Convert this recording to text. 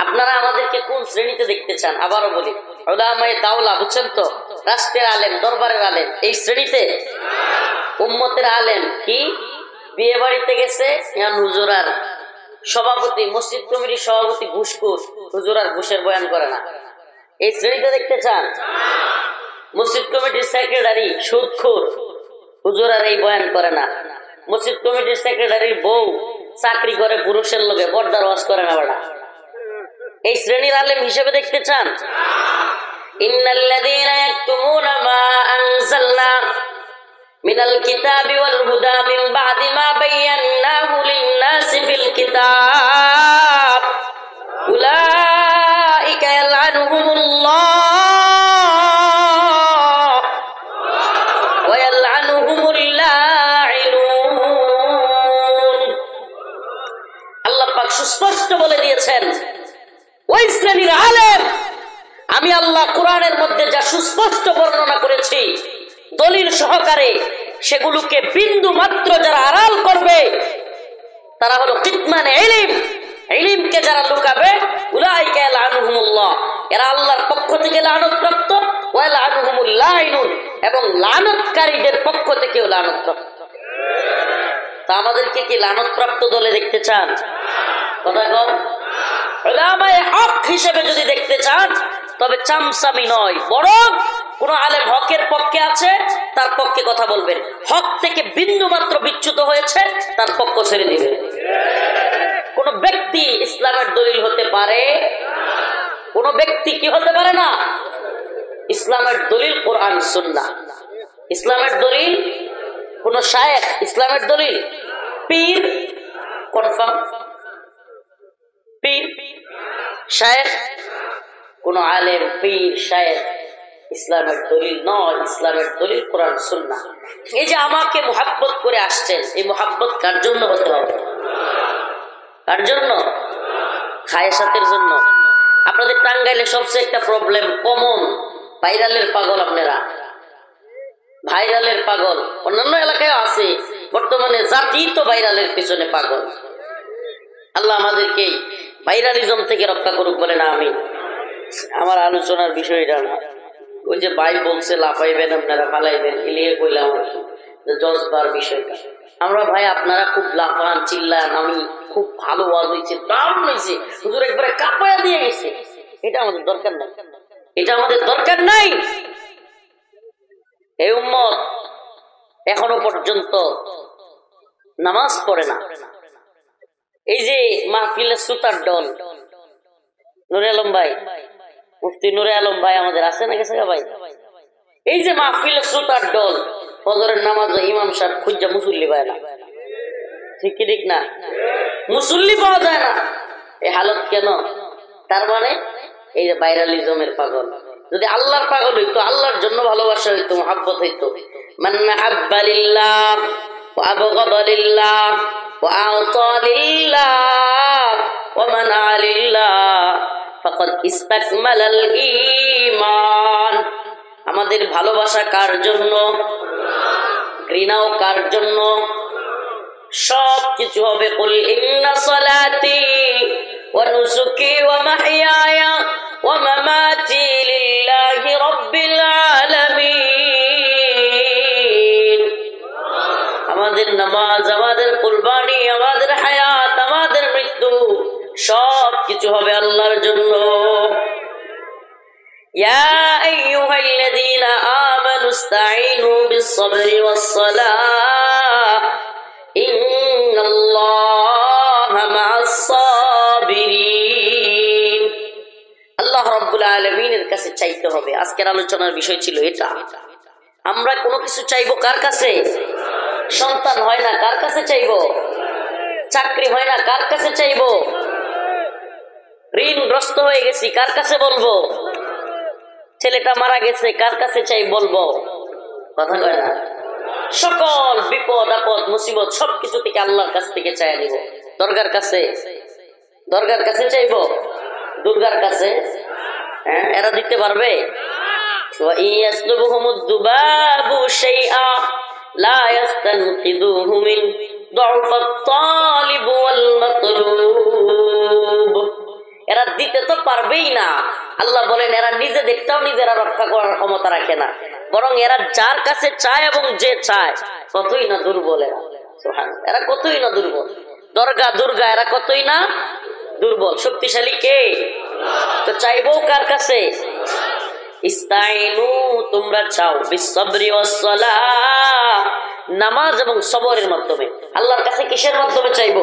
আপনারা আমাদেরকে কোন শ্রেণীতে দেখতে চান? আবারও বলি, উলামায়ে দাওলা, বুঝছেন তো, রাষ্ট্রের আলেম, দরবারের আলেম, এই শ্রেণীতে? উম্মতের আলেম কি বিয়ে বাড়িতে গেছে, হুজুরার সভাপতি, মসজিদ কমিটির সভাপতি ঘুষখোর, হুজুরার ঘুষের বয়ান করে না, এই শ্রেণীতে দেখতে চান? মসজিদ কমিটির সেক্রেটারি সুদখোর, হুজুরার এই বয়ান করে না। মসজিদ কমিটির সেক্রেটারির বউ চাকরি করে পুরুষের লোকে, পর্দার ওয়াজ করে না বেটা, এই শ্রেণীর আলেম হিসেবে দেখতে চান? ইন্নাল্লাযীনা ইয়াকতুমুনা মা আনজালনা মিনাল কিতাবি ওয়াল হুদা মিন বা'দি মা বায়্যানাহু লিন-নাসি ফিল কিতাব উলাইকা ইয়ালআনুহুমুল্লাহ ওয়া ইয়ালআনুহুমুল লাঈনুন। আল্লাহ পাক সুস্পষ্ট বলে দিয়েছেন, ওই শ্রেণীর আলেম আমি আল্লাহ কোরআনের মধ্যে যা সুস্পষ্ট বর্ণনা করেছি দলিল সহকারে, সেগুলোকে বিন্দু মাত্র যারা আড়াল করবে তারা হলো কিতমান ইলম, ইলমকে যারা লুকাবে, উলাইকা ইয়ালআনুহুমুল্লাহ, এরা আল্লাহর পক্ষ থেকে লানত-প্রাপ্ত, ওয়া ইয়ালআনুহুমুল লাঈনুন, এবং লানতকারীদের পক্ষ থেকেও লানতপ্রাপ্ত। তা আমাদেরকে কি লানতপ্রাপ্ত দলে দেখতে চান? কথা কম। উলামায়ে হক হিসেবে যদি দেখতে চান তবে চামচামি নয়, বরং কোন আলেম হকের পক্ষে আছে তার পক্ষে কথা বলবেন, হক থেকে বিন্দু মাত্র বিচ্যুত হয়েছে তার পক্ষ ছেড়ে দিবেন। কোন ব্যক্তি ইসলামের দলিল হতে পারে, কোন ব্যক্তি কি হতে পারে না? ইসলামের দলিল কোরআন সুন্নাহ। ইসলামের দলিল কোন শায়েখ, ইসলামের দলিল পীর, কনফার্ম পীর শায়েখ, কোন আলেম পীর শায়েখ ইসলামের দলিল নয়। ইসলামের দলিল কোরআন সুন্নাহ। এই যে আমাকে মুহাব্বত করে আসছেন, এই মুহাব্বত কার জন্য হতে হবে? কার জন্য? খায়েশাতের জন্য। আপনাদের টাঙ্গাইলে সবচেয়ে একটা প্রবলেম কমন, ভাইরালের পাগল। আপনারা ভাইরালের পাগল, অন্যান্য এলাকায় আছে, বর্তমানে জাতি তো ভাইরালের পিছনে পাগল। আল্লাহ আমাদেরকে ভাইরালিজম থেকে রক্ষা করুক, বলে না আমিন। আমার আলোচনার বিষয়টা না, ওই যে ভাই বলছে লাফাইবেন আপনারা, ফালাইবেন, এলিয়ে কইলাম জজবার বিষয়টা। আমরা ভাই আপনারা খুব লাফান, চিল্লান, আমি খুব ভালো ওয়াজ হয়েছে, দারুণ হয়েছে, হুজুর একবারে কাঁপায়া দিয়ে গেছে, এটা আমাদের দরকার নাই, এটা আমাদের দরকার নাই। এই উম্মত এখনো পর্যন্ত নামাজ পড়ে না। এই যে মাহফিলের সুতার দল, নুরে আলম ভাই, মুফতি নুরে আলম ভাই আমাদের আছে না গেছে ভাই, এই যে মাহফিলের সুতার দল, ফজরের নামাজ ইমাম সাহেব খুঁজা মুসল্লি পায় না, ঠিক কি ঠিক না? মুসল্লি পাওয়া যায় না, এই হালত কেন? তার মানে এই যে ভাইরালিজমের পাগল। যদি আল্লাহর পাগল হইতো, আল্লাহর জন্য ভালোবাসা হইতো, মুহাব্বত হইতো, মান আহাব্বা লিল্লাহ ওয়া আবগাদা লিল্লাহ ওয়া আ'তা লিল্লাহ ওয়া মানা লিল্লাহ ফাকাদ ইসতাকমালাল ঈমান। আমাদের ভালোবাসা কার জন্য, ঘৃণাও কার জন্য, সব কিছু হবে কুল ইন্না সালাতি ওয়া নুসুকি ওয়া মাহইয়ায়া ওয়া মামাতি লিল্লাহি রাব্বিল আলামিন। আমাদের নামাজ, আমাদের কুরবানি, আমাদের হায়াত, আমাদের মৃত্যু, সব কিছু হবে আল্লাহর জন্য। ইয়া আইয়ুহাল্লাযীনা আমানু ইসতাঈনু বিস-সাবরি ওয়াস-সালাহ ইন্নাল্লাহা মা'আস-সাবিরিন। আল্লাহ রাব্বুল আলামিনের কাছে চাইতে হবে। আজকের আলোচনার বিষয় ছিল এটা। আমরা কোনো কিছু চাইবো কার কাছে? সন্তান হয় না, কার কাছে চাইবো? চাকরি হয় না, কার কাছে চাইবো? ঋণগ্রস্ত হয়ে গেছি, কার কাছে বলবো? ছেলেটা মারা গেছে, কার কাছে চাই বলবো? কথা কয় না। সকল বিপদ আপদ মুসিবত সবকিছু থেকে আল্লাহর কাছ থেকে চাই নিব। দরগার কাছে, দরগার কাছে চাইবো? দুর্গার কাছে? হ্যাঁ, এরা দিতে পারবে? এরা দিতে তো পারবেই না। আল্লাহ বলেন এরা নিজেদেরটাও নিজেরা রক্ষা করার ক্ষমতা রাখে না, বরং এরা যার কাছে চায় এবং যে চায় কতই না দুর্বল। এরা কতই না দুর্বল। দুর্গা এরা কতই না দুর্বল। শক্তিশালী কে? তো চাইবো কার কাছে? ইস্তাইনু, তোমরা চাও, বিসসবরি ওয়াসসালাহ, নামাজ এবং সবরের মাধ্যমে। আল্লাহর কাছে কিসের মাধ্যমে চাইবো?